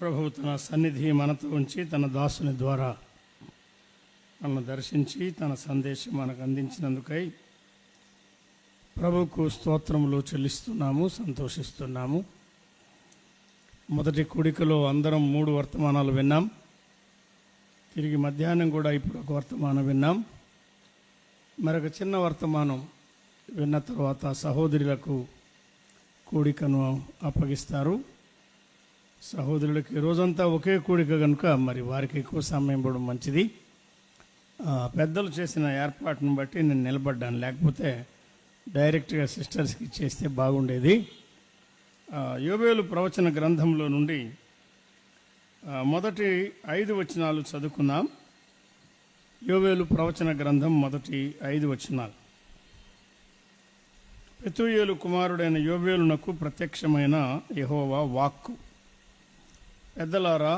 ప్రభువు తన సన్నిధి మనతో ఉంచి తన దాసుని ద్వారా మనను దర్శించి తన సందేశం మనకు అందించినందుకై ప్రభువుకు స్తోత్రములు చెల్లిస్తున్నాము, సంతోషిస్తున్నాము. మొదటి కూడికలో అందరం 3 వర్తమానాలు విన్నాం. తిరిగి మధ్యాహ్నం కూడా ఇప్పుడు ఒక వర్తమానం విన్నాం. మరొక చిన్న వర్తమానం విన్న తర్వాత సహోదరులకు కూడికను అప్పగిస్తారు. సహోదరులకి రోజంతా ఒకే కూడిక కనుక మరి వారికి ఎక్కువ సమయం ఇవ్వడం మంచిది. పెద్దలు చేసిన ఏర్పాటును బట్టి నేను నిలబడ్డాను, లేకపోతే డైరెక్ట్గా సిస్టర్స్కి చేస్తే బాగుండేది. యోబేలు ప్రవచన గ్రంథంలో నుండి మొదటి 5 వచనాలు చదువుకుందాం. యోబేలు ప్రవచన గ్రంథం మొదటి 5 వచనాలు. పెతూయేలు కుమారుడైన యోబేలునకు ప్రత్యక్షమైన యెహోవా వాక్కు. పెద్దలారా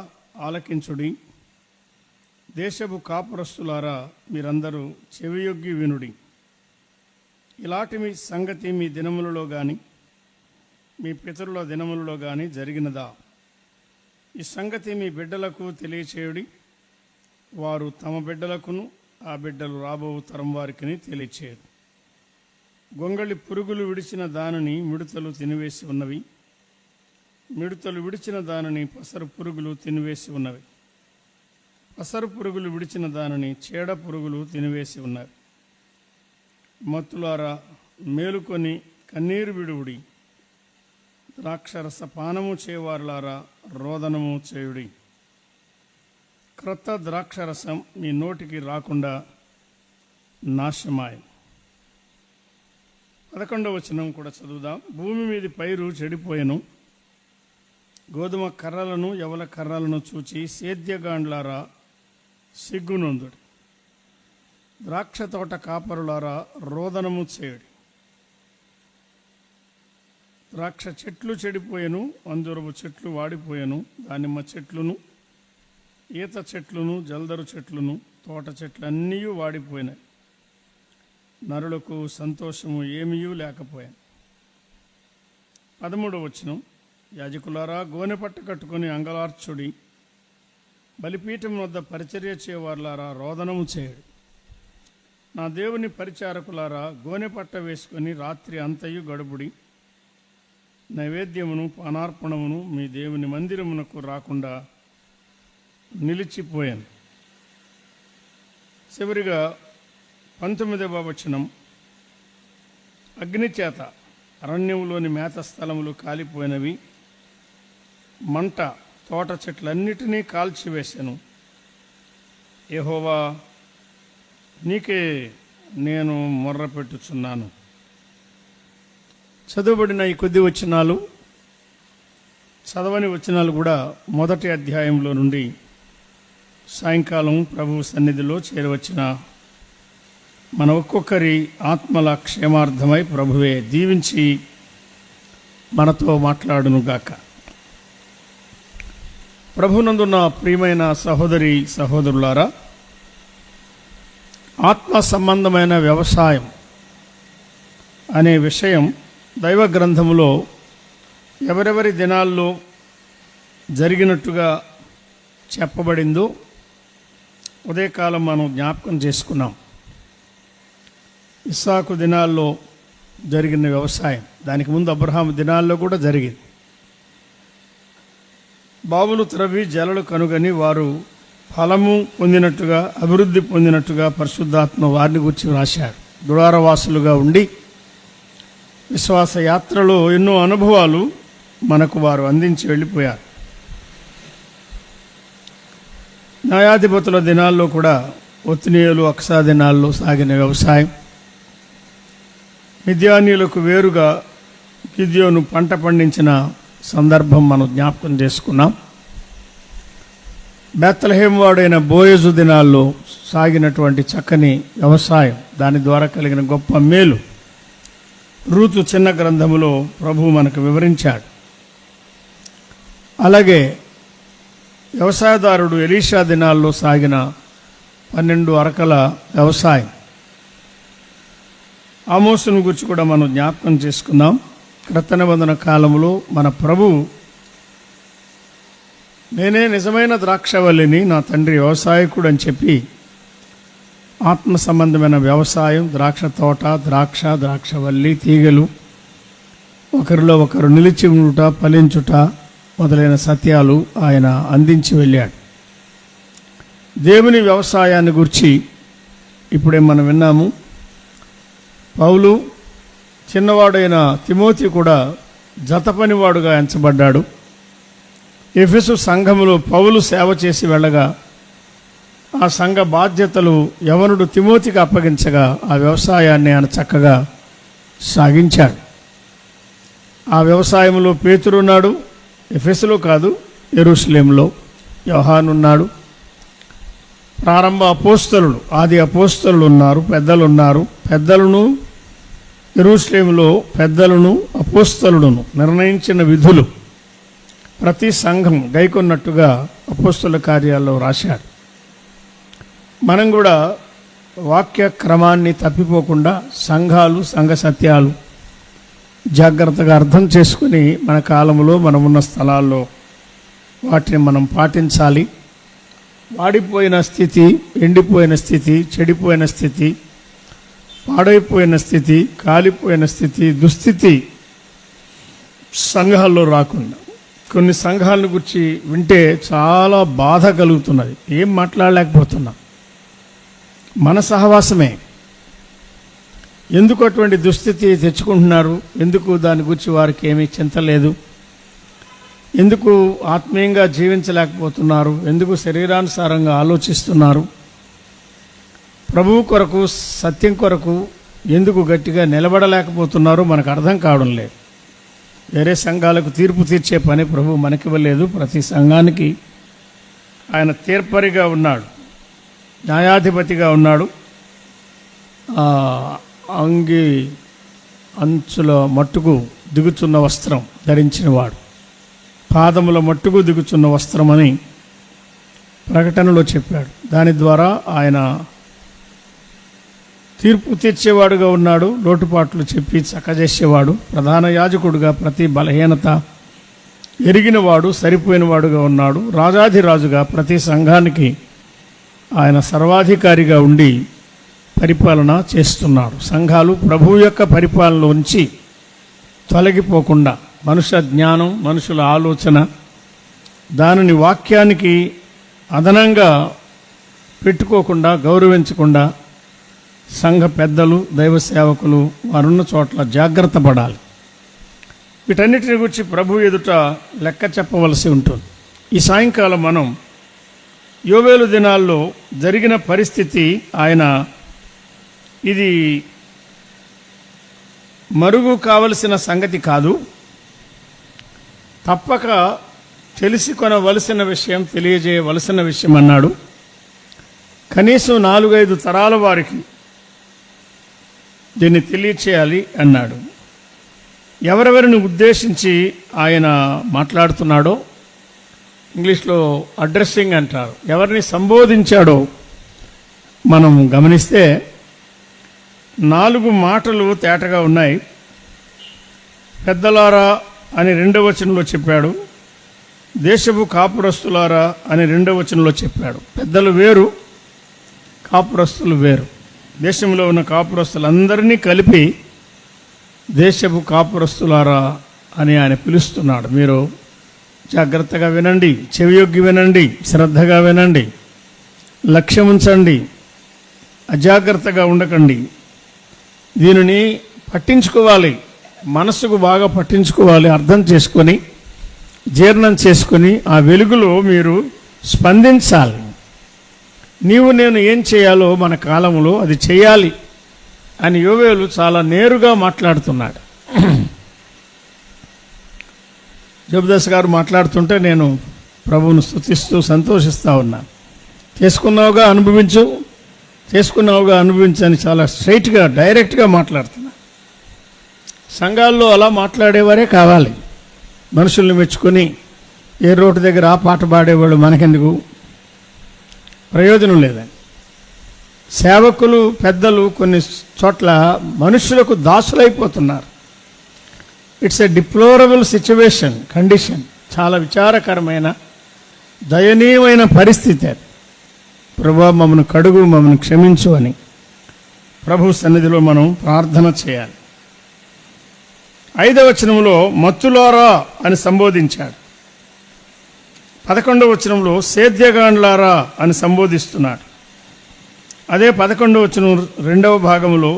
ఆలకించుడి, దేశపు కాపురస్తులారా మీరందరూ చెవియొగ్గి వినుడి. ఇలాంటి మీ సంగతి మీ దినములలో కానీ మీ పితరుల దినములలో కానీ జరిగినదా? ఈ సంగతి మీ బిడ్డలకు తెలియచేయుడి. వారు తమ బిడ్డలకును ఆ బిడ్డలు రాబో తరం వారికి తెలియచేయరు. గొంగళి పురుగులు విడిచిన దానిని మిడతలు తినివేసి ఉన్నవి, మిడతలు విడిచిన దానిని పసరు పురుగులు తినివేసి ఉన్నవి, పసరు పురుగులు విడిచిన దానిని చీడ పురుగులు తినివేసి ఉన్నవి. మత్తులారా మేలుకొని కన్నీరు విడువుడి, ద్రాక్షరస పానము చేయవారులారా రోదనము చేయుడి. క్రొత్త ద్రాక్షరసం మీ నోటికి రాకుండా నాశమాయం. 11వ వచనం కూడా చదువుదాం. భూమి మీది పైరు చెడిపోయెను, గోధుమ కర్రలను యవల కర్రలను చూచి సేద్యగాండ్లారా సిగ్గునొందుడి. ద్రాక్ష తోట కాపరులారా రోదనము చేయుడి. ద్రాక్ష చెట్లు చెడిపోయెను, అంజూరపు చెట్లు వాడిపోయెను, దానిమ్మ చెట్లును ఈత చెట్లును జల్దరు చెట్లును తోట చెట్లు అన్నీ వాడిపోయినాయి. నరులకు సంతోషము ఏమీ లేకపోయాను. 13వ వచనం. యాజకులారా గోనె పట్ట కట్టుకొని అంగలార్చుడి, బలిపీఠం వద్ద పరిచర్య చేయవారులారా రోదనము చేయుడి. నా దేవుని పరిచారకులారా గోనె పట్ట వేసుకొని రాత్రి అంతయు గడుపుడి. నైవేద్యమును పానార్పణమును మీ దేవుని మందిరమునకు రాకుండా నిలిచిపోయాను. చివరిగా 19వ వచనం. అగ్ని చేత అరణ్యములోని మేత స్థలములు కాలిపోయినవి, మంట తోట చెట్లన్నిటినీ కాల్చివేశాను. యెహోవా నీకే నేను మొర్రపెట్టుచున్నాను. చదువుబడిన ఈ కొద్ది వచనాలు, చదవని వచనాలు కూడా మొదటి అధ్యాయంలో నుండి సాయంకాలం ప్రభువు సన్నిధిలో చేరవచ్చిన మన ఒక్కొక్కరి ఆత్మల క్షేమార్థమై ప్రభువే దీవించి మనతో మాట్లాడునుగాక. ప్రభునందున్న ప్రియమైన సహోదరి సహోదరులారా, ఆత్మ సంబంధమైన వ్యవసాయం అనే విషయం దైవ గ్రంథములో ఎవరెవరి దినాల్లో జరిగినట్టుగా చెప్పబడిందో ఉదయకాలం మనం జ్ఞాపకం చేసుకున్నాం. ఇస్సాకు దినాల్లో జరిగిన వ్యవసాయం, దానికి ముందు అబ్రహాము దినాల్లో కూడా జరిగింది. బావులు త్రవ్వి జలలు కనుగని వారు ఫలము పొందినట్టుగా, అభివృద్ధి పొందినట్టుగా పరిశుద్ధాత్మ వారిని గురించి రాశాడు. గుడారవాసులుగా ఉండి విశ్వాస యాత్రలో ఎన్నో అనుభవాలు మనకు వారు అందించి వెళ్ళిపోయారు. న్యాయాధిపతుల దినాల్లో కూడా ఒత్నియేలు అక్సా దినాల్లో సాగిన వ్యవసాయం, మిద్యానీయులకు వేరుగా గిద్యోను పంట పండించిన సందర్భం మనం జ్ఞాపకం చేసుకున్నాం. బెత్లెహేం వాడైన బోయజు దినాల్లో సాగినటువంటి చక్కని వ్యవసాయం, దాని ద్వారా కలిగిన గొప్ప మేలు రూతు చిన్న గ్రంథములో ప్రభువు మనకు వివరించాడు. అలాగే వ్యవసాయదారుడు ఎలీషా దినాల్లో సాగిన 12 అరకల వ్యవసాయం, ఆమోసును గురించి కూడా మనం జ్ఞాపకం చేసుకున్నాం. క్రొత్త నిబంధన కాలంలో మన ప్రభు నేనే నిజమైన ద్రాక్షవల్లిని, నా తండ్రి వ్యవసాయకుడు అని చెప్పి ఆత్మ సంబంధమైన వ్యవసాయం, ద్రాక్ష తోట, ద్రాక్షవల్లి, తీగలు, ఒకరిలో ఒకరు నిలిచి ఉండుట, ఫలించుట మొదలైన సత్యాలు ఆయన అందించి వెళ్ళాడు. దేవుని వ్యవసాయాన్ని గురించి ఇప్పుడే మనం విన్నాము. పౌలు, చిన్నవాడైన తిమోతి కూడా జతపనివాడుగా ఎంచబడ్డాడు. ఎఫెసు సంఘములో పౌలు సేవ చేసి వెళ్ళగా ఆ సంఘ బాధ్యతలు యవనుడు తిమోతికి అప్పగించగా ఆ వ్యవసాయాన్ని ఆయన చక్కగా సాగించాడు. ఆ వ్యవసాయంలో పేతురున్నాడు. ఎఫెసులో కాదు, యెరూషలేములో యోహాను ఉన్నాడు. ప్రారంభ అపోస్తలుడు, ఆది అపోస్తలులు ఉన్నారు, పెద్దలున్నారు. పెద్దలను యెరూషలేములో పెద్దలను అపోస్తలులను నిర్ణయించిన విధులు ప్రతి సంఘం గైకొన్నట్టుగా అపోస్తల కార్యాల్లో రాశాడు. మనం కూడా వాక్య క్రమాన్ని తప్పిపోకుండా సంఘాలు, సంఘ సత్యాలు జాగ్రత్తగా అర్థం చేసుకుని మన కాలంలో మనం ఉన్న స్థలాల్లో వాటిని మనం పాటించాలి. వాడిపోయిన స్థితి, ఎండిపోయిన స్థితి, చెడిపోయిన స్థితి, పాడైపోయిన స్థితి, కాలిపోయిన స్థితి, దుస్థితి సంఘాల్లో రాకుండా. కొన్ని సంఘాలను గురించి వింటే చాలా బాధ కలుగుతున్నది. ఏం మాట్లాడలేకపోతున్నా. మన సహవాసమే ఎందుకు అటువంటి దుస్థితి తెచ్చుకుంటున్నారు? ఎందుకు దాని గురించి వారికి ఏమీ చింత లేదు? ఎందుకు ఆత్మీయంగా జీవించలేకపోతున్నారు? ఎందుకు శరీరానుసారంగా ఆలోచిస్తున్నారు? ప్రభువు కొరకు, సత్యం కొరకు ఎందుకు గట్టిగా నిలబడలేకపోతున్నారు? మనకు అర్థం కావడం లేదు. వేరే సంఘాలకు తీర్పు తీర్చే పని ప్రభువు మనకివ్వలేదు. ప్రతి సంఘానికి ఆయన తీర్పరిగా ఉన్నాడు, న్యాయాధిపతిగా ఉన్నాడు. అంగి అంచుల మట్టుకు దిగుచున్న వస్త్రం ధరించినవాడు, పాదముల మట్టుకు దిగుచున్న వస్త్రం అని ప్రకటనలో చెప్పాడు. దాని ద్వారా ఆయన తీర్పు తీర్చేవాడుగా ఉన్నాడు. లోటుపాట్లు చెప్పి చక్కజేసేవాడు. ప్రధాన యాజకుడుగా ప్రతి బలహీనత ఎరిగినవాడు, సరిపోయినవాడుగా ఉన్నాడు. రాజాధిరాజుగా ప్రతి సంఘానికి ఆయన సర్వాధికారిగా ఉండి పరిపాలన చేస్తున్నాడు. సంఘాలు ప్రభువు యొక్క పరిపాలనలో ఉంచి తొలగిపోకుండా మనుష్య జ్ఞానం, మనుషుల ఆలోచన, దానిని వాక్యానికి అదనంగా పెట్టుకోకుండా, గౌరవించకుండా సంఘ పెద్దలు, దైవ సేవకులు వారున్న చోట్ల జాగ్రత్త పడాలి. వీటన్నిటిని గురించి ప్రభు ఎదుట లెక్క చెప్పవలసి ఉంటుంది. ఈ సాయంకాలం మనం యోవేలు దినాల్లో జరిగిన పరిస్థితి, ఆయన ఇది మరుగు కావలసిన సంగతి కాదు, తప్పక తెలిసి కొనవలసిన విషయం, తెలియజేయవలసిన విషయం అన్నాడు. కనీసం 4-5 తరాల వారికి దీన్ని తెలియచేయాలి అన్నాడు. ఎవరెవరిని ఉద్దేశించి ఆయన మాట్లాడుతున్నాడో, ఇంగ్లీష్లో అడ్రస్సింగ్ అంటారు, ఎవరిని సంబోధించాడో మనం గమనిస్తే 4 మాటలు తేటగా ఉన్నాయి. పెద్దలారా అని 2వ వచనంలో చెప్పాడు. దేశపు కాపురస్తులారా అని 2వ వచనంలో చెప్పాడు. పెద్దలు వేరు, కాపురస్తులు వేరు. దేశంలో ఉన్న కాపురస్తులందరినీ కలిపి దేశపు కాపురస్తులారా అని ఆయన పిలుస్తున్నాడు. మీరు జాగ్రత్తగా వినండి, చెవియొగ్గి వినండి, శ్రద్ధగా వినండి, లక్ష్యం ఉంచండి, అజాగ్రత్తగా ఉండకండి. దీనిని పట్టించుకోవాలి, మనసుకు బాగా పట్టించుకోవాలి, అర్థం చేసుకొని, జీర్ణం చేసుకొని ఆ వెలుగులో మీరు స్పందించాలి. నీవు నేను ఏం చేయాలో మన కాలంలో అది చేయాలి అని యోవేలు చాలా నేరుగా మాట్లాడుతున్నాడు. జబర్దస్త్ గారు మాట్లాడుతుంటే నేను ప్రభువును స్తుతిస్తూ సంతోషిస్తూ ఉన్నాను. చేసుకున్నావుగా అనుభవించు, చేసుకున్నావుగా అనుభవించని చాలా స్ట్రైట్గా, డైరెక్ట్గా మాట్లాడుతున్నా. సంఘాల్లో అలా మాట్లాడేవారే కావాలి. మనుషుల్ని మెచ్చుకొని ఏ రోడ్డు దగ్గర ఆ పాట పాడేవాళ్ళు మనకెందుకు, ప్రయోజనం లేదని. సేవకులు, పెద్దలు కొన్ని చోట్ల మనుషులకు దాసులైపోతున్నారు. It's a deplorable situation, condition. చాలా విచారకరమైన దయనీయమైన పరిస్థితి అది. ప్రభువా మమ్మల్ని కడుగు, మమ్మల్ని క్షమించు అని ప్రభు సన్నిధిలో మనం ప్రార్థన చేయాలి. 5వ వచనంలో మత్తులారా అని సంబోధించాడు. 11వ వచనంలో సేద్యగాండ్లారా అని సంబోధిస్తున్నాడు. అదే 11వ వచనం 2వ భాగంలో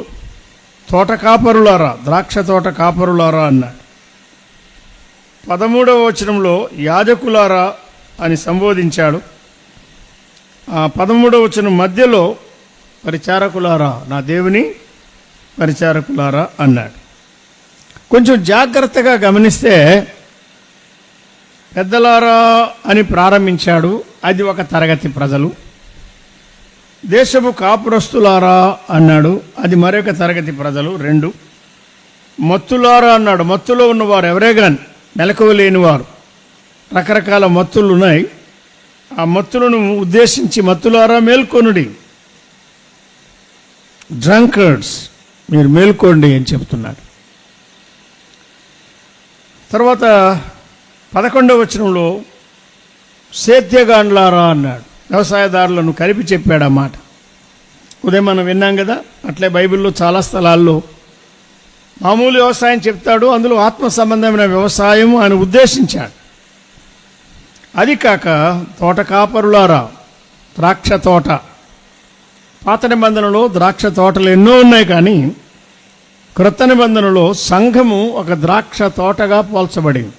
తోట కాపరులారా, ద్రాక్ష తోట కాపరులారా అన్నాడు. 13వ వచనంలో యాజకులారా అని సంబోధించాడు. 13వ వచనం మధ్యలో పరిచారకులారా, నా దేవుని పరిచారకులారా అన్నాడు. కొంచెం జాగ్రత్తగా గమనిస్తే పెద్దలారా అని ప్రారంభించాడు, అది ఒక తరగతి ప్రజలు. దేశపు కాపురస్తులారా అన్నాడు, అది మరొక తరగతి ప్రజలు 2. మత్తులారా అన్నాడు, మత్తులో ఉన్నవారు ఎవరే కానీ మెలకువ లేనివారు. రకరకాల మత్తులు ఉన్నాయి. ఆ మత్తులను ఉద్దేశించి మత్తులారా మేల్కొనుడి, డ్రంకర్డ్స్ మీరు మేల్కోండి అని చెప్తున్నాడు. తర్వాత 11వ వచనంలో సేద్యగాండ్లారా అన్నాడు, వ్యవసాయదారులను కలిపి చెప్పాడు ఆ మాట. ఉదయం మనం విన్నాం కదా, అట్లే బైబిల్లో చాలా స్థలాల్లో మామూలు వ్యవసాయం చెప్తాడు, అందులో ఆత్మ సంబంధమైన వ్యవసాయం ఆయన ఉద్దేశించాడు. అది కాక తోట కాపరులారా, ద్రాక్ష తోట. పాత నిబంధనలో ద్రాక్ష తోటలు ఎన్నో ఉన్నాయి, కానీ క్రొత్త నిబంధనలో సంఘము ఒక ద్రాక్ష తోటగా పోల్చబడింది.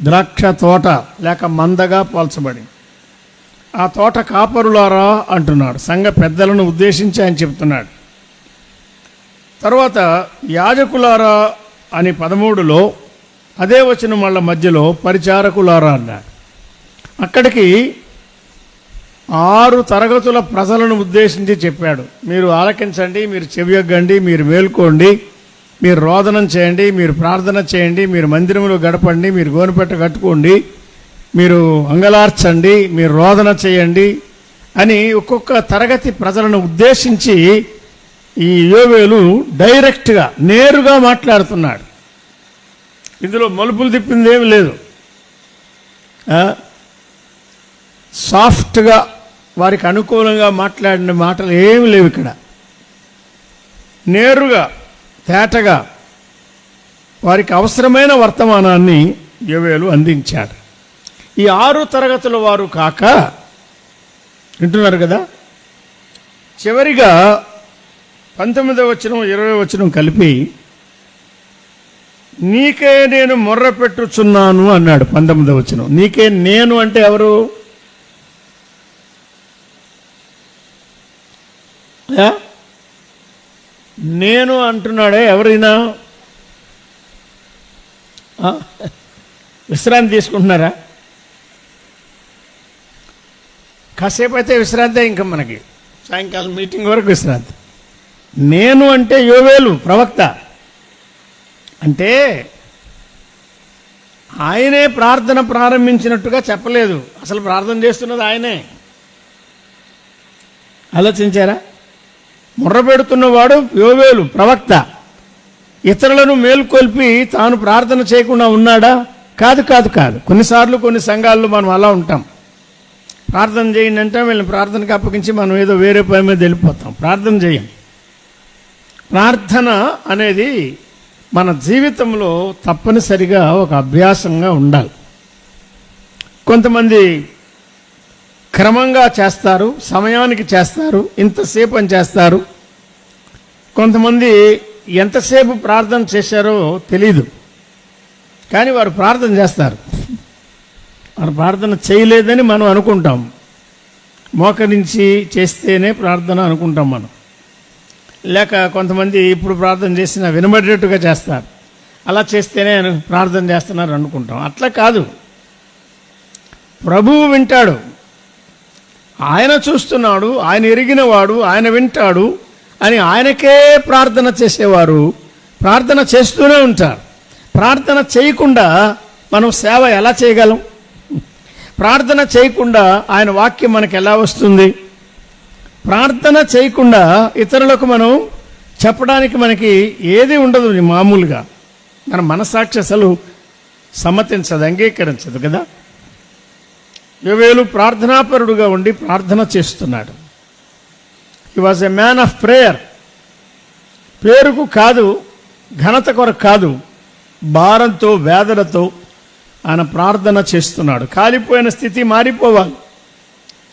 ద్రాక్ష తోట లేక మందగా పోల్చబడింది. ఆ తోట కాపరులారా అంటున్నాడు, సంఘ పెద్దలను ఉద్దేశించి ఆయన చెప్తున్నాడు. తర్వాత యాజకులారా అని 13లో అదే వచనం వాళ్ళ మధ్యలో పరిచారకులారా అన్నాడు. అక్కడికి 6 తరగతుల ప్రజలను ఉద్దేశించి చెప్పాడు. మీరు ఆలకించండి, మీరు చెవియొగ్గండి, మీరు మేల్కోండి, మీరు రోదనం చేయండి, మీరు ప్రార్థన చేయండి, మీరు మందిరంలో గడపండి, మీరు గోనెపెట్ట కట్టుకోండి, మీరు అంగలార్చండి, మీరు రోదన చేయండి అని ఒక్కొక్క తరగతి ప్రజలను ఉద్దేశించి ఈ యోవేలు డైరెక్ట్గా నేరుగా మాట్లాడుతున్నాడు. ఇందులో మలుపులు తిప్పింది ఏమి లేదు. సాఫ్ట్గా వారికి అనుకూలంగా మాట్లాడిన మాటలు ఏమి లేవు. ఇక్కడ నేరుగా తేటగా వారికి అవసరమైన వర్తమానాన్ని యోవేలు అందించాడు. ఈ 6 తరగతుల వారు కాక, వింటున్నారు కదా, చివరిగా 19వ వచనం 20వ వచనం కలిపి నీకే నేను మొర్ర పెట్టుచున్నాను అన్నాడు. 19వ వచనం నీకే నేను అంటే ఎవరు? నేను అంటున్నాడే ఎవరైనా విశ్రాంతి తీసుకుంటున్నారా? కాసేపు అయితే విశ్రాంతి, ఇంకా మనకి సాయంకాలం మీటింగ్ వరకు విశ్రాంతి. నేను అంటే యోవేలు ప్రవక్త. అంటే ఆయనే ప్రార్థన ప్రారంభించినట్టుగా చెప్పలేదు, అసలు ప్రార్థన చేస్తున్నది ఆయనే. ఆలోచించారా? ముర్ర పెడుతున్నవాడు యోవేలు ప్రవక్త. ఇతరులను మేల్కొల్పి తాను ప్రార్థన చేయకుండా ఉన్నాడా? కాదు కాదు కాదు. కొన్నిసార్లు కొన్ని సంఘాల్లో మనం అలా ఉంటాం. ప్రార్థన చేయండి అంటే వీళ్ళని ప్రార్థనకు అప్పగించి మనం ఏదో వేరే పని మీద వెళ్ళిపోతాం. ప్రార్థన చేయం. ప్రార్థన అనేది మన జీవితంలో తప్పనిసరిగా ఒక అభ్యాసంగా ఉండాలి. కొంతమంది క్రమంగా చేస్తారు, సమయానికి చేస్తారు, ఇంతసేపు అని చేస్తారు. కొంతమంది ఎంతసేపు ప్రార్థన చేశారో తెలీదు, కానీ వారు ప్రార్థన చేస్తారు. వారు ప్రార్థన చేయలేదని మనం అనుకుంటాం. మోకరించి చేస్తేనే ప్రార్థన అనుకుంటాం మనం. లేక కొంతమంది ఇప్పుడు ప్రార్థన చేసినా వినబడేట్టుగా చేస్తారు, అలా చేస్తేనే ప్రార్థన చేస్తున్నారు అనుకుంటాం. అట్లా కాదు. ప్రభువు వింటాడు, ఆయన చూస్తున్నాడు, ఆయన ఎరిగినవాడు, ఆయన వింటాడు అని ఆయనకే ప్రార్థన చేసేవారు ప్రార్థన చేస్తూనే ఉంటారు. ప్రార్థన చేయకుండా మనం సేవ ఎలా చేయగలం? ప్రార్థన చేయకుండా ఆయన వాక్యం మనకు ఎలా వస్తుంది? ప్రార్థన చేయకుండా ఇతరులకు మనం చెప్పడానికి మనకి ఏది ఉండదు. మామూలుగా మన మనసాక్షి అసలు సమ్మతించదు, అంగీకరించదు కదా. యోవేలు ప్రార్థనాపరుడుగా ఉండి ప్రార్థన చేస్తున్నాడు. హి was a man of prayer. పేరుకు కాదు, ఘనత కొరకు కాదు, భారంతో వేదనతో ఆయన ప్రార్థన చేస్తున్నాడు. కాలిపోయిన స్థితి మారిపోవాలి,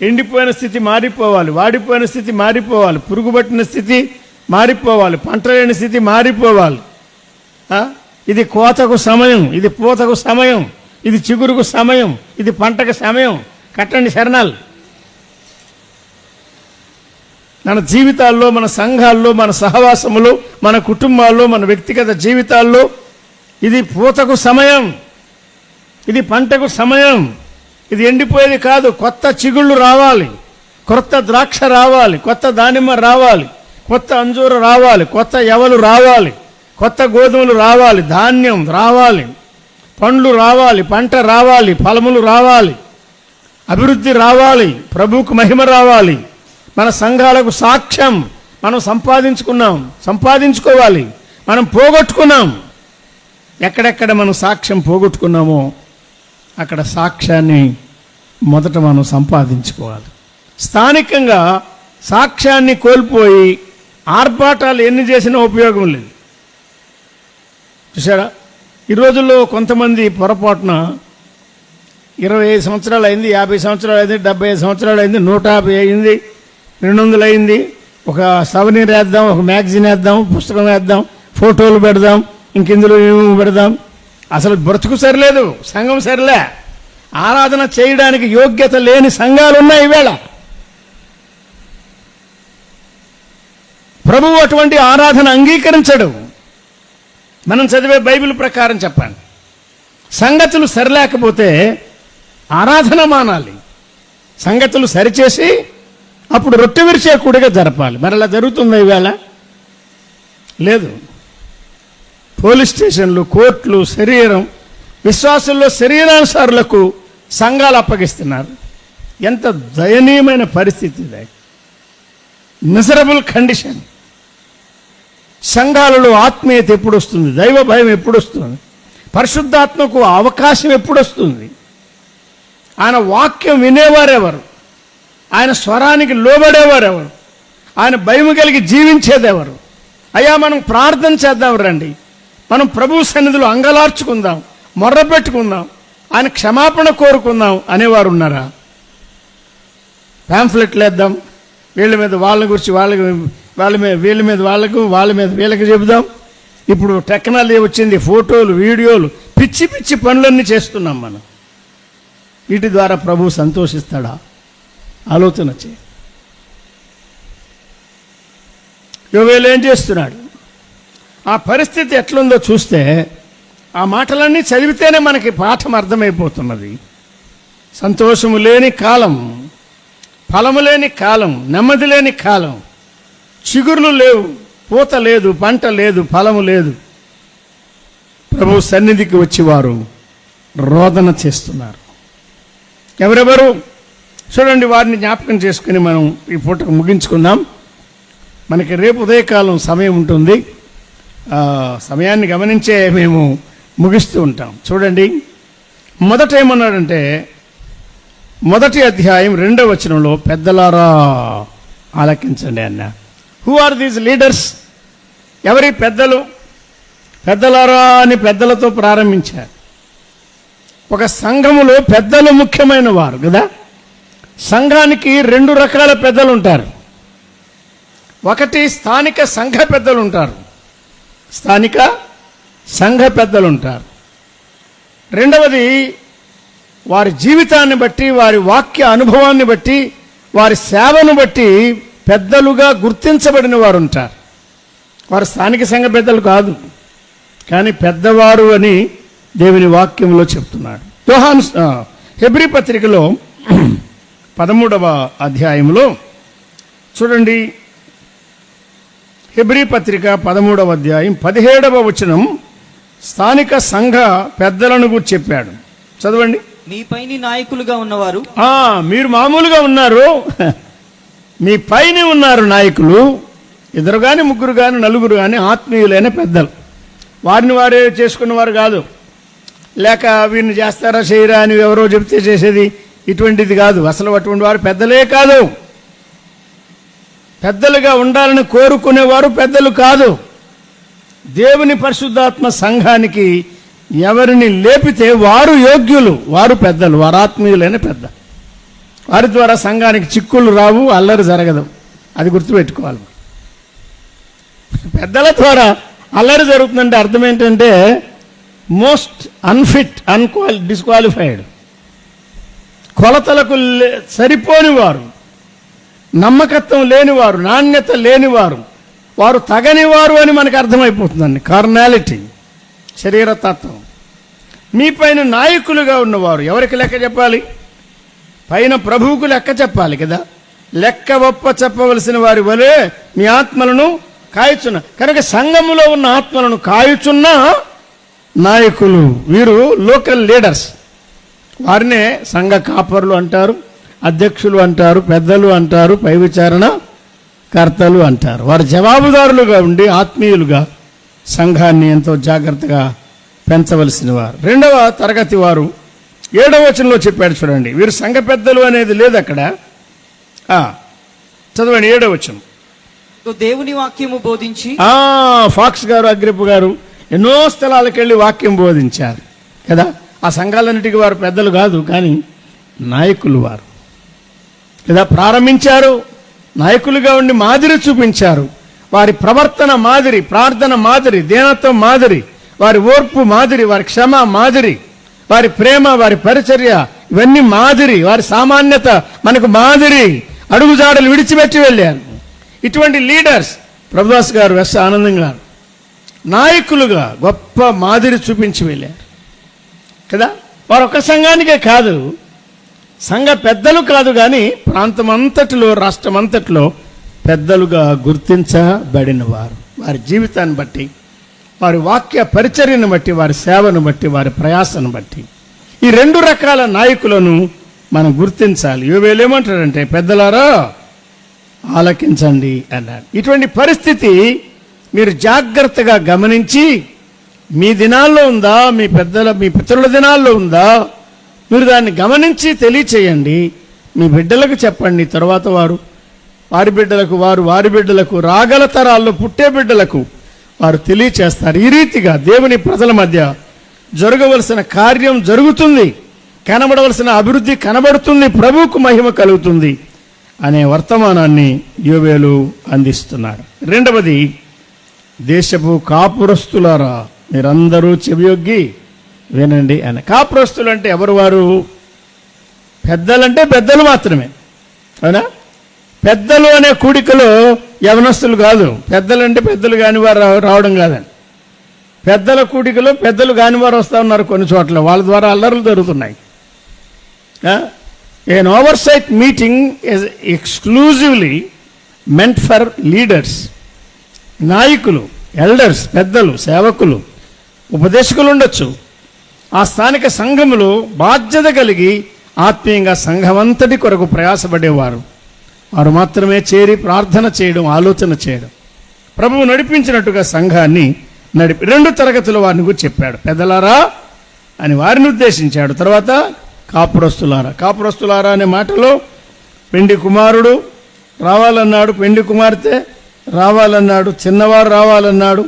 ఎండిపోయిన స్థితి మారిపోవాలి, వాడిపోయిన స్థితి మారిపోవాలి, పురుగుపట్టిన స్థితి మారిపోవాలి, పంట లేని స్థితి మారిపోవాలి. ఇది కోతకు సమయం, ఇది పూతకు సమయం, ఇది చిగురుకు సమయం, ఇది పంటకు సమయం. కట్టండి శరణాలు. మన జీవితాల్లో, మన సంఘాల్లో, మన సహవాసములో, మన కుటుంబాల్లో, మన వ్యక్తిగత జీవితాల్లో ఇది పూతకు సమయం, ఇది పంటకు సమయం. ఇది ఎండిపోయేది కాదు. కొత్త చిగుళ్ళు రావాలి, కొత్త ద్రాక్ష రావాలి, కొత్త దానిమ్మ రావాలి, కొత్త అంజూరు రావాలి, కొత్త యవలు రావాలి, కొత్త గోధుమలు రావాలి, ధాన్యం రావాలి, పండ్లు రావాలి, పంట రావాలి, ఫలములు రావాలి, అభివృద్ధి రావాలి, ప్రభువుకు మహిమ రావాలి. మన సంఘాలకు సాక్ష్యం మనం సంపాదించుకోవాలి. మనం పోగొట్టుకున్నాం. ఎక్కడెక్కడ మనం సాక్ష్యం పోగొట్టుకున్నామో అక్కడ సాక్ష్యాన్ని మొదట మనం సంపాదించుకోవాలి. స్థానికంగా సాక్ష్యాన్ని కోల్పోయి ఆర్భాటాలు ఎన్ని చేసినా ఉపయోగం లేదు. చూసారా, ఈ రోజుల్లో కొంతమంది పొరపాటున 25 సంవత్సరాలు అయింది, 50 సంవత్సరాలు అయింది, 75 సంవత్సరాలు అయింది, 150 అయింది, 200 అయింది, ఒక సవనీర్ వేద్దాం, ఒక మ్యాగజైన్ వేద్దాం, పుస్తకం వేద్దాం, ఫోటోలు పెడదాం, ఇంకెందులో ఏమో పెడదాం. అసలు బ్రతుకు సరిలేదు, సంఘం సరిలే. ఆరాధన చేయడానికి యోగ్యత లేని సంఘాలు ఉన్నాయి ఈవేళ. ప్రభువు అటువంటి ఆరాధన అంగీకరించడు. మనం చదివే బైబిల్ ప్రకారం చెప్పండి, సంగతులు సరిలేకపోతే ఆరాధన మానాలి. సంగతులు సరిచేసి అప్పుడు రొట్టె విరిచే కూడిగా జరపాలి. మరి అలా జరుగుతుందా ఈవేళ? లేదు. పోలీస్ స్టేషన్లు, కోర్టులు, శరీరం, విశ్వాసుల్లో శరీరానుసారులకు సంఘాలు అప్పగిస్తున్నారు. ఎంత దయనీయమైన పరిస్థితి ఇది. Miserable condition. సంఘాలలో ఆత్మీయత ఎప్పుడు వస్తుంది? దైవ భయం ఎప్పుడు వస్తుంది? పరిశుద్ధాత్మకు అవకాశం ఎప్పుడు వస్తుంది? ఆయన వాక్యం వినేవారెవరు? ఆయన స్వరానికి లోబడేవారెవరు? ఆయన భయం కలిగి జీవించేదెవరు? అయ్యా, మనం ప్రార్థన చేద్దాం రండి, మనం ప్రభువు సన్నిధిలో అంగలార్చుకుందాం, మొర్ర పెట్టుకుందాం, ఆయన క్షమాపణ కోరుకుందాం అనేవారు ఉన్నారా? పాంఫ్లెట్లు వేద్దాం, వీళ్ళ మీద వాళ్ళ గురించి వాళ్ళ మీద వీళ్ళ మీద వాళ్ళకు, వాళ్ళ మీద వీళ్ళకి చెబుదాం. ఇప్పుడు టెక్నాలజీ వచ్చింది, ఫోటోలు, వీడియోలు, పిచ్చి పిచ్చి పనులన్నీ చేస్తున్నాం మనం. వీటి ద్వారా ప్రభువు సంతోషిస్తాడా? ఆలోచన చేయి. యోవేలు ఏం చేస్తున్నాడు? ఆ పరిస్థితి ఎట్లుందో చూస్తే ఆ మాటలన్నీ చదివితేనే మనకి పాఠం అర్థమైపోతున్నది. సంతోషము లేని కాలం, ఫలము లేని కాలం, నెమ్మది లేని కాలం, చిగుర్లు లేవు, పూత లేదు, పంట లేదు, ఫలము లేదు. ప్రభు సన్నిధికి వచ్చి వారు రోదన చేస్తున్నారు. ఎవరెవరు? చూడండి, వారిని జ్ఞాపకం చేసుకుని మనం ఈ పూటకు ముగించుకుందాం. మనకి రేపు ఉదయకాలం సమయం ఉంటుంది. సమయాన్ని గమనించే మేము ముగిస్తూ ఉంటాం. చూడండి, మొదట ఏమన్నాడంటే, మొదటి అధ్యాయం 2వ వచనంలో, పెద్దలారా ఆలకించండి అన్న. Who are these leaders? ఎవరి పెద్దలు? పెద్దలారా అని పెద్దలతో ప్రారంభించారు. ఒక సంఘములో పెద్దలు ముఖ్యమైన వారు కదా. సంఘానికి 2 రకాల పెద్దలు ఉంటారు. ఒకటి స్థానిక సంఘ పెద్దలు ఉంటారు, స్థానిక సంఘ పెద్దలు ఉంటారు. రెండవది, వారి జీవితాన్ని బట్టి, వారి వాక్య అనుభవాన్ని బట్టి, వారి సేవను బట్టి పెద్దలుగా గుర్తించబడిన వారు ఉంటారు. వారు స్థానిక సంఘ పెద్దలు కాదు, కానీ పెద్దవారు అని దేవుని వాక్యంలో చెప్తున్నాడు. హెబ్రీ పత్రికలో 13వ అధ్యాయంలో చూడండి, హెబ్రీ పత్రిక 13వ అధ్యాయం 17వ వచనం స్థానిక సంఘ పెద్దలను గురించి చెప్పాడు. చదవండి. మీ పైన నాయకులుగా ఉన్నవారు, మీరు మామూలుగా ఉన్నారు, మీ పైన ఉన్నారు నాయకులు, 2 కానీ 3 కానీ 4 కానీ ఆత్మీయులైన పెద్దలు. వారిని వారే చేసుకున్నవారు కాదు, లేక వీరిని చేస్తారా చేయరా అని ఎవరో చెప్తే చేసేది, ఇటువంటిది కాదు. అసలు అటువంటి వారు పెద్దలే కాదు. పెద్దలుగా ఉండాలని కోరుకునేవారు పెద్దలు కాదు. దేవుని పరిశుద్ధాత్మ సంఘానికి ఎవరిని లేపితే వారు యోగ్యులు, వారు పెద్దలు, వారు ఆత్మీయులైన పెద్ద. వారి ద్వారా సంఘానికి చిక్కులు రావు, అల్లరి జరగదు. అది గుర్తుపెట్టుకోవాలి. పెద్దల ద్వారా అల్లరి జరుగుతుందంటే అర్థం ఏంటంటే మోస్ట్ అన్ఫిట్, డిస్క్వాలిఫైడ్, కొలతలకు సరిపోని వారు, నమ్మకత్వం లేనివారు, నాణ్యత లేనివారు, వారు తగనివారు అని మనకు అర్థమైపోతుందండి. కార్నాలిటీ, శరీరతత్వం. మీ పైన నాయకులుగా ఉన్నవారు ఎవరికి లెక్క చెప్పాలి? పైన ప్రభువుకు లెక్క చెప్పాలి కదా. లెక్క ఒప్ప చెప్పవలసిన వారి వలె మీ ఆత్మలను కాయుచున్న, కనుక సంఘములో ఉన్న ఆత్మలను కాయుచున్న నాయకులు వీరు లోకల్ లీడర్స్. వారినే సంఘ కాపరులు అంటారు, అధ్యక్షులు అంటారు, పెద్దలు అంటారు, పై విచారణ కర్తలు అంటారు. వారు జవాబుదారులుగా ఉండి ఆత్మీయులుగా సంఘాన్ని ఎంతో జాగ్రత్తగా పెంచవలసిన వారు. రెండవ తరగతి వారు 7వ వచనంలో చెప్పాడు చూడండి. వీరు సంఘ పెద్దలు అనేది లేదు అక్కడ. చదవండి 7వ వచనం. దేవుని వాక్యము బోధించి, ఫాక్స్ గారు, అగ్రిప్ప గారు ఎన్నో స్థలాలకు వెళ్ళి వాక్యం బోధించారు కదా. ఆ సంఘాలన్నిటికీ వారు పెద్దలు కాదు, కానీ నాయకులు వారు కదా. ప్రారంభించారు, నాయకులుగా ఉండి మాదిరి చూపించారు. వారి ప్రవర్తన మాదిరి, ప్రార్థన మాదిరి, దీనత్వం మాదిరి, వారి ఓర్పు మాదిరి, వారి క్షమ మాదిరి, వారి ప్రేమ, వారి పరిచర్య, ఇవన్నీ మాదిరి, వారి సామాన్యత మనకు మాదిరి. అడుగుజాడలు విడిచిపెట్టి వెళ్ళారు. ఇటువంటి లీడర్స్ ప్రభుదాస్ గారు, ఎస్ ఆనందం గారు నాయకులుగా గొప్ప మాదిరి చూపించి వెళ్ళారు కదా. వారు ఒక్క సంఘానికే కాదు, సంఘ పెద్దలు కాదు, కానీ ప్రాంతం అంతటిలో, రాష్ట్రం అంతటిలో పెద్దలుగా గుర్తించబడిన వారు. వారి జీవితాన్ని బట్టి, వారి వాక్య పరిచర్యను బట్టి, వారి సేవను బట్టి, వారి ప్రయాసను బట్టి ఈ 2 రకాల నాయకులను మనం గుర్తించాలి. యోవేలు ఏమంటాడంటే, పెద్దలారా ఆలకించండి అన్నాడు. ఇటువంటి పరిస్థితి మీరు జాగ్రత్తగా గమనించి, మీ దినాల్లో ఉందా, మీ పితరుల దినాల్లో ఉందా, మీరు దాన్ని గమనించి తెలియచేయండి. మీ బిడ్డలకు చెప్పండి. తర్వాత వారి బిడ్డలకు, వారి బిడ్డలకు, రాగల తరాల్లో పుట్టే బిడ్డలకు వారు తెలియచేస్తారు. ఈ రీతిగా దేవుని ప్రజల మధ్య జరగవలసిన కార్యం జరుగుతుంది, కనబడవలసిన అభివృద్ధి కనబడుతుంది, ప్రభువుకు మహిమ కలుగుతుంది అనే వర్తమానాన్ని యోవేలు అందిస్తున్నాడు. రెండవది, దేశపు కాపురస్తులారా మీరందరూ చెవియొగ్గి వినండి అని. కాపురస్తులు అంటే ఎవరు? వారు పెద్దలంటే పెద్దలు మాత్రమే, అవునా? పెద్దలు అనే కూడికలో యవనస్తులు కాదు. పెద్దలంటే పెద్దలు కాని వారు రావడం కాదని. పెద్దల కూడికలో పెద్దలు కాని వారు వస్తూ ఉన్నారు కొన్ని చోట్ల. వాళ్ళ ద్వారా అల్లర్లు జరుగుతున్నాయి. an oversight meeting is exclusively meant for leaders. నాయకులు, ఎల్డర్స్, పెద్దలు, సేవకులు, ఉపదేశకులు ఉండొచ్చు. ఆ స్థానిక సంఘములో బాధ్యత కలిగి ఆత్మీయంగా సంఘమంతటి కొరకు ప్రయాసపడేవారు. వారు మాత్రమే చేరి ప్రార్థన చేయడం, ఆలోచన చేయడం, ప్రభువు నడిపించినట్టుగా సంఘాన్ని 2 తరగతుల వారిని గురించి చెప్పాడు. పెద్దలారా అని వారిని ఉద్దేశించాడు. తర్వాత కాపురస్తులారా అనే మాటలో పెండి కుమారుడు రావాలన్నాడు, పెండి కుమార్తె రావాలన్నాడు, చిన్నవారు రావాలన్నాడు,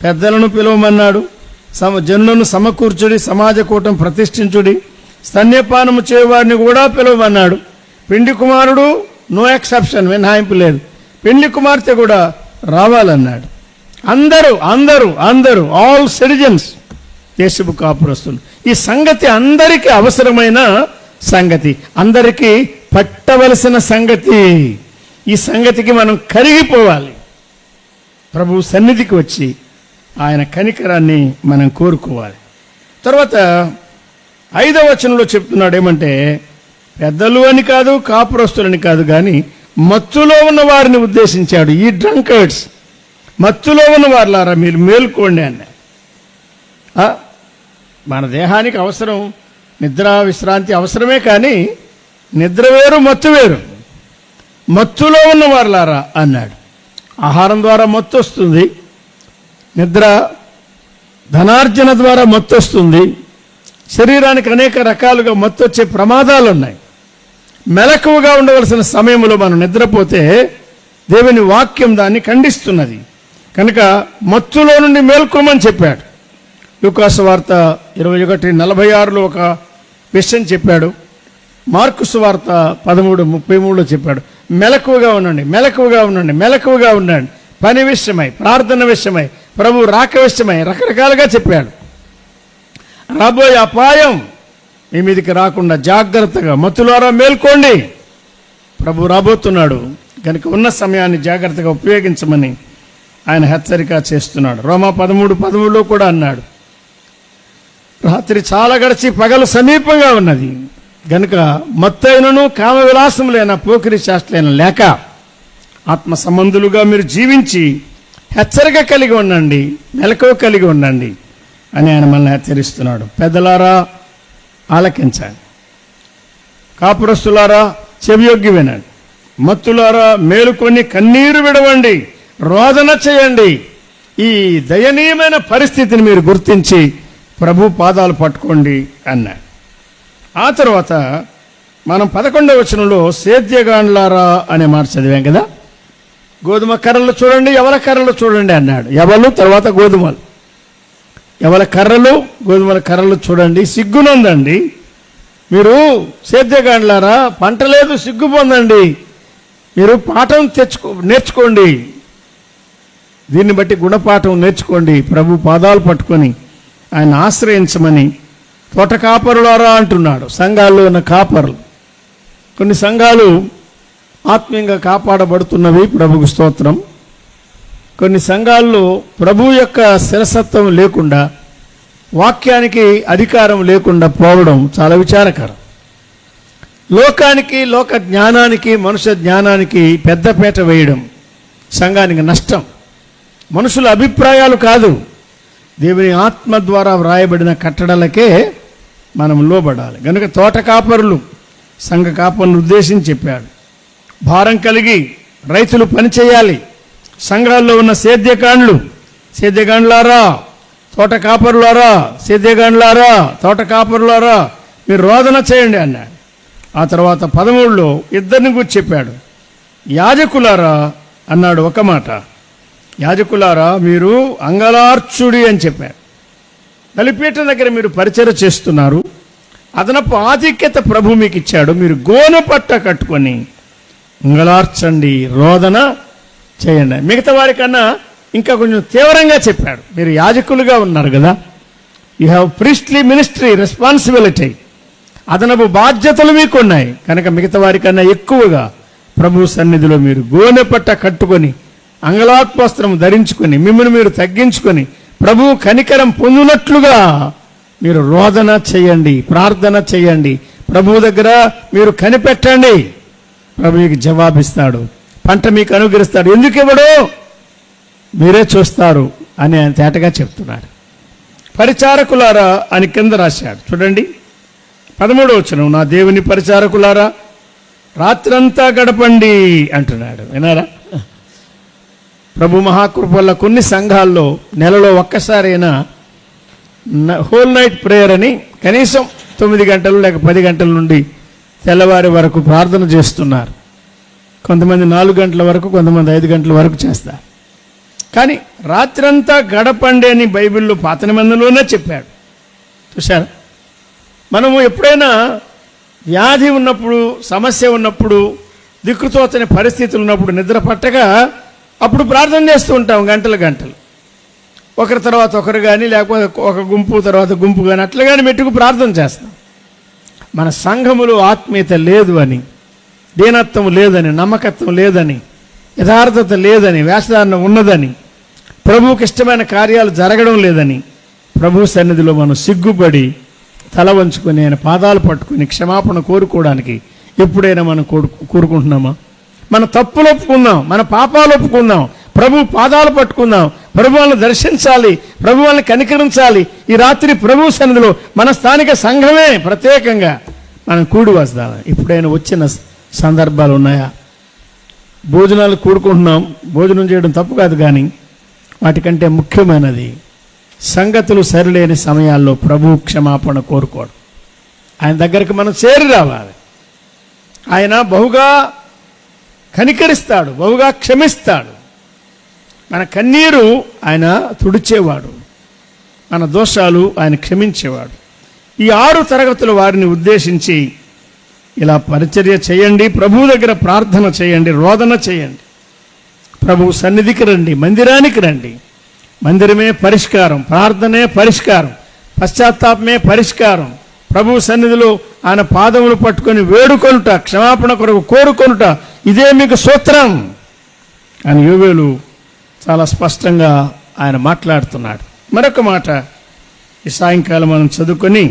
పెద్దలను పిలవమన్నాడు, జనులను సమకూర్చుడి, సమాజ కూటం ప్రతిష్ఠించుడి, స్తన్యపానము చేయవారిని కూడా పిలవమన్నాడు. పెండి కుమారుడు నో ఎక్సెప్షన్, మినహాయింపు లేదు. పెండి కుమార్తె కూడా రావాలన్నాడు. అందరూ ఆల్ సిటిజన్స్, దేశపు కాపురస్తులు. ఈ సంగతి అందరికీ అవసరమైన సంగతి, అందరికీ పట్టవలసిన సంగతి. ఈ సంగతికి మనం కరిగిపోవాలి. ప్రభు సన్నిధికి వచ్చి ఆయన కనికరాన్ని మనం కోరుకోవాలి. తర్వాత 5వ వచనంలో చెప్తున్నాడు ఏమంటే, పెద్దలు అని కాదు, కాపురస్తులని కాదు, కానీ మత్తులో ఉన్న వారిని ఉద్దేశించాడు. ఈ డ్రంకర్డ్స్, మత్తులో ఉన్న వారులారా మీరు మేల్కోండి అన్న. మన దేహానికి అవసరం నిద్ర, విశ్రాంతి అవసరమే, కానీ నిద్ర వేరు, మత్తు వేరు. మత్తులో ఉన్న వారులారా అన్నాడు. ఆహారం ద్వారా మత్తు వస్తుంది, నిద్ర, ధనార్జన ద్వారా మత్తు వస్తుంది. శరీరానికి అనేక రకాలుగా మత్తు వచ్చే ప్రమాదాలు ఉన్నాయి. మెలకువగా ఉండవలసిన సమయంలో మనం నిద్రపోతే దేవుని వాక్యం దాన్ని ఖండిస్తున్నది. కనుక మత్తులో నుండి మేల్కోమని చెప్పాడు. లూకాసు వార్త 21:46 ఒక విషయం చెప్పాడు. మార్కు సువార్త 13:33 చెప్పాడు, మెలకువగా ఉండండి, మెలకువగా ఉండండి, మెలకువగా ఉండండి. పని విషయమై, ప్రార్థన విషయమై, ప్రభు రాక విషయమై రకరకాలుగా చెప్పాడు. రాబోయే అపాయం మీ మీదికి రాకుండా జాగ్రత్తగా మత్తులారా మేల్కోండి, ప్రభు రాబోతున్నాడు. కనుక ఉన్న సమయాన్ని జాగ్రత్తగా ఉపయోగించమని ఆయన హెచ్చరిక చేస్తున్నాడు. రోమా 13:13 కూడా అన్నాడు, రాత్రి చాలా గడిచి పగలు సమీపంగా ఉన్నది గనుక మత్తైనను కామ విలాసములైన పోకిరి శాస్త్రులైన లేక ఆత్మ సంబంధులుగా మీరు జీవించి హెచ్చరిక కలిగి ఉండండి, మెలకువ కలిగి ఉండండి అని ఆయన మనల్ని హెచ్చరిస్తున్నాడు. పెద్దలారా ఆలకించండి, కాపురస్తులారా చెవియొగ్గి వినండి, మత్తులారా మేలుకొని కన్నీరు విడవండి, రోదన చేయండి. ఈ దయనీయమైన పరిస్థితిని మీరు గుర్తించి ప్రభు పాదాలు పట్టుకోండి అన్నాడు. ఆ తర్వాత మనం 11వ వచనంలో సేద్యగాండ్లారా అనే మాట చదివాం కదా. గోధుమ కర్రలు చూడండి, ఎవల కర్రలు చూడండి అన్నాడు. ఎవలు తర్వాత గోధుమలు, ఎవల కర్రలు గోధుమల కర్రలు చూడండి, సిగ్గునందండి. మీరు సేద్యగాండ్లారా పంట లేదు, సిగ్గు పొందండి, మీరు పాఠం నేర్చుకోండి, దీన్ని బట్టి గుణపాఠం నేర్చుకోండి, ప్రభు పాదాలు పట్టుకొని ఆయన ఆశ్రయించమని తోట కాపరులారా అంటున్నాడు. సంఘాల్లో ఉన్న కాపరులు, కొన్ని సంఘాలు ఆత్మీయంగా కాపాడబడుతున్నవి, ప్రభుకు స్తోత్రం. కొన్ని సంఘాల్లో ప్రభు యొక్క శిరసత్వం లేకుండా, వాక్యానికి అధికారం లేకుండా పోవడం చాలా విచారకరం. లోకానికి, లోక జ్ఞానానికి, మనుష్య జ్ఞానానికి పెద్దపీట వేయడం సంఘానికి నష్టం. మనుషుల అభిప్రాయాలు కాదు, దేవుని ఆత్మ ద్వారా వ్రాయబడిన కట్టడలకే మనం లోబడాలి. కనుక తోట కాపరులు సంఘ కాపరులను ఉద్దేశించి చెప్పాడు. భారం కలిగి రైతులు పనిచేయాలి. సంఘాల్లో ఉన్న సేద్యగాండ్లారా తోట కాపరులారా, సేద్యగాండ్లారా తోట కాపరులారా మీరు రోదన చేయండి అన్నాడు. ఆ తర్వాత 13లో ఇద్దరిని గురించి చెప్పాడు. యాజకులారా అన్నాడు ఒక మాట, యాజకులారా మీరు అంగలార్చుడి అని చెప్పారు. బలిపీఠం దగ్గర మీరు పరిచర్య చేస్తున్నారు, అదనపు ఆధిక్యత ప్రభు మీకు ఇచ్చాడు, మీరు గోనె పట్ట కట్టుకొని అంగలార్చండి, రోదన చేయండి. మిగతా వారికన్నా ఇంకా కొంచెం తీవ్రంగా చెప్పాడు. మీరు యాజకులుగా ఉన్నారు కదా, you have priestly ministry responsibility, అదనపు బాధ్యతలు మీకు ఉన్నాయి. కనుక మిగతా వారికన్నా ఎక్కువగా ప్రభు సన్నిధిలో మీరు గోనె పట్ట కట్టుకొని అంగలాత్వస్త్రం ధరించుకొని మిమ్మల్ని మీరు తగ్గించుకొని ప్రభు కనికరం పొందినట్లుగా మీరు రోదన చేయండి, ప్రార్థన చేయండి, ప్రభు దగ్గర మీరు కనిపెట్టండి, ప్రభు మీకు జవాబిస్తాడు, పంట మీకు అనుగ్రహిస్తాడు. ఎందుకు ఇవ్వడు మీరే చూస్తారు అని ఆయన తేటగా చెప్తున్నాడు. పరిచారకులారా అని కింద రాశాడు చూడండి. 13వ వచనం, నా దేవుని పరిచారకులారా రాత్రంతా గడపండి అంటున్నాడు. వినారా, ప్రభు మహాకృప వల్ల కొన్ని సంఘాల్లో నెలలో ఒక్కసారైనా హోల్ నైట్ ప్రేయర్ అని కనీసం 9 గంటలు లేక 10 గంటల నుండి తెల్లవారి వరకు ప్రార్థన చేస్తున్నారు. కొంతమంది 4 గంటల వరకు, కొంతమంది 5 గంటల వరకు చేస్తారు. కానీ రాత్రంతా గడపండి అని బైబిల్లో పాత నిబంధనలోనే చెప్పాడు. చూశారు, మనము ఎప్పుడైనా వ్యాధి ఉన్నప్పుడు, సమస్య ఉన్నప్పుడు, దిక్కుతోచని పరిస్థితులు ఉన్నప్పుడు నిద్ర పట్టగా అప్పుడు ప్రార్థన చేస్తూ ఉంటాం గంటలు గంటలు, ఒకరి తర్వాత ఒకరు కానీ, లేకపోతే ఒక గుంపు తర్వాత గుంపు కానీ, అట్లా కానీ మెట్టుకు ప్రార్థన చేస్తాం. మన సంఘములో ఆత్మీయత లేదు అని, దీనత్వం లేదని, నమ్మకత్వం లేదని, యథార్థత లేదని, వేషధారణ ఉన్నదని, ప్రభువుకి ఇష్టమైన కార్యాలు జరగడం లేదని ప్రభు సన్నిధిలో మనం సిగ్గుపడి తల వంచుకొని ఆయన పాదాలు పట్టుకుని క్షమాపణ కోరుకోవడానికి ఎప్పుడైనా మనం కోరుకుంటున్నామా? మన తప్పులు ఒప్పుకుందాం, మన పాపాలు ఒప్పుకుందాం, ప్రభు పాదాలు పట్టుకుందాం, ప్రభు వాళ్ళని దర్శించాలి, ప్రభు వాళ్ళని కనికరించాలి. ఈ రాత్రి ప్రభు సన్నిధిలో మన స్థానిక సంఘమే ప్రత్యేకంగా మనం కూడి వస్తాం. ఎప్పుడైనా వచ్చిన సందర్భాలు ఉన్నాయా? భోజనాలు కూడుకుంటున్నాం, భోజనం చేయడం తప్పు కాదు, కానీ వాటికంటే ముఖ్యమైనది సంగతులు సరిలేని సమయాల్లో ప్రభు క్షమాపణ కోరుకోవడం. ఆయన దగ్గరికి మనం చేరి రావాలి, ఆయన బహుగా కనికరిస్తాడు, బహుగా క్షమిస్తాడు. మన కన్నీరు ఆయన తుడిచేవాడు, మన దోషాలు ఆయన క్షమించేవాడు. ఈ 6 తరగతుల వారిని ఉద్దేశించి ఇలా పరిచర్య చేయండి, ప్రభువు దగ్గర ప్రార్థన చేయండి, రోదన చేయండి, ప్రభువు సన్నిధికి రండి, మందిరానికి రండి. మందిరమే పరిష్కారం, ప్రార్థనే పరిష్కారం, పశ్చాత్తాపమే పరిష్కారం. ప్రభువు సన్నిధిలో ఆయన పాదములు పట్టుకొని వేడుకొనుట, క్షమాపణ కొరకు కోరుకొనుట, ఇదే మీకు సూత్రం అని యోవేలు చాలా స్పష్టంగా ఆయన మాట్లాడుతున్నాడు. మరొక మాట ఈ సాయంకాలం మనం చదువుకొని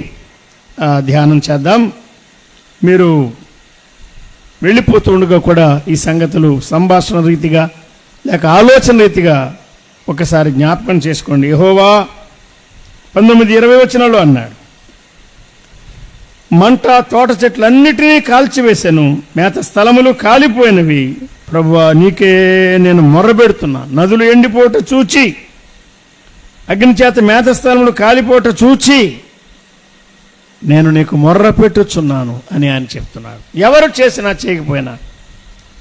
ధ్యానం చేద్దాం. మీరు వెళ్ళిపోతుండగా కూడా ఈ సంగతులు సంభాషణ రీతిగా లేక ఆలోచన రీతిగా ఒకసారి జ్ఞాపకం చేసుకోండి. యెహోవా 19:20 వచనంలో అన్నాడు, మంట తోట చెట్లన్నిటినీ కాల్చివేశాను, మేత స్థలములు కాలిపోయినవి. ప్రభువా, నీకే నేను మొర్రబెడుతున్నా. నదులు ఎండిపోట చూచి, అగ్ని చేత మేత స్థలములు కాలిపోట చూచి నేను నీకు మొర్ర పెట్టుచున్నాను అని ఆయన చెప్తున్నాడు. ఎవరు చేసినా చేయకపోయినా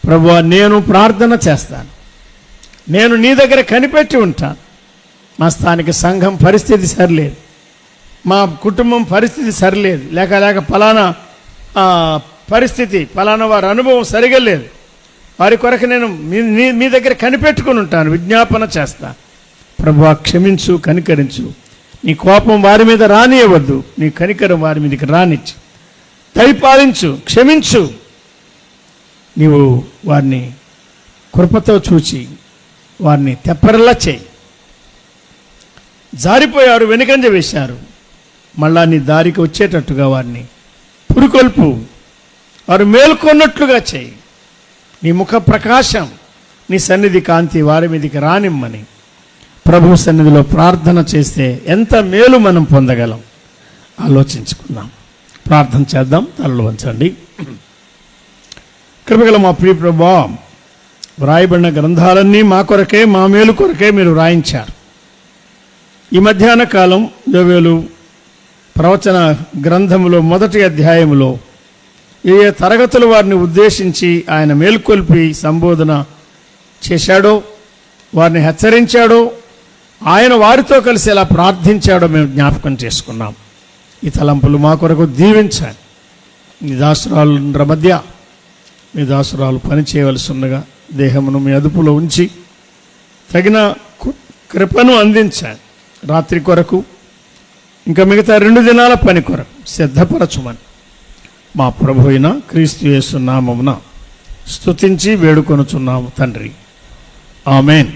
ప్రభువా, నేను ప్రార్థన చేస్తాను, నేను నీ దగ్గర కనిపెట్టి ఉంటాను. మా స్థానిక సంఘం పరిస్థితి సరిలేదు, మా కుటుంబం పరిస్థితి సరిలేదు, లేక ఫలానా పరిస్థితి, ఫలానా వారి అనుభవం సరిగా లేదు, వారి కొరకు నేను మీ దగ్గర కనిపెట్టుకుని ఉంటాను, విజ్ఞాపన చేస్తా. ప్రభువా, క్షమించు, కనికరించు. నీ కోపం వారి మీద రానియవద్దు, నీ కనికరం వారి మీదకి రానిచ్చు. దయపాలించు, క్షమించు. నీవు వారిని కృపతో చూచి వారిని తెప్పరలా చేయి. జారిపోయారు, వెనుకంజ వేశారు, మళ్ళా నీ దారికి వచ్చేటట్టుగా వారిని పురుకొల్పు, వారు మేల్కొన్నట్లుగా చేయి. నీ ముఖ ప్రకాశం, నీ సన్నిధి కాంతి వారి మీదకి రానిమ్మని ప్రభు సన్నిధిలో ప్రార్థన చేస్తే ఎంత మేలు మనం పొందగలం ఆలోచించుకుందాం. ప్రార్థన చేద్దాం. తలలు వంచండి. కృపగల మా ప్రియ ప్రభువా, వ్రాయబడిన గ్రంథాలన్నీ మా కొరకే, మా మేలు కొరకే మీరు వ్రాయించారు. ఈ మధ్యాహ్న కాలం యోవేలు ప్రవచన గ్రంథములో మొదటి అధ్యాయములో ఏ తరగతుల వారిని ఉద్దేశించి ఆయన మేల్కొల్పి సంబోధన చేశాడో, వారిని హెచ్చరించాడో, ఆయన వారితో కలిసి ఎలా ప్రార్థించాడో మేము జ్ఞాపకం చేసుకున్నాం. ఈ తలంపులు మా కొరకు దీవించాలి. మీ దాసురాల మధ్య మీ దాసురాలు పని చేయవలసి ఉండగా దేహమును మీ అదుపులో ఉంచి తగిన కృపను అందించాలి. రాత్రి కొరకు ఇంకా మిగతా 2 దినాల పని కొరకు సిద్ధపరచుమని మా ప్రభు అయిన క్రీస్తు యేసు నామమున స్తుతించి వేడుకొనుచున్నాము తండ్రి. ఆమేన్.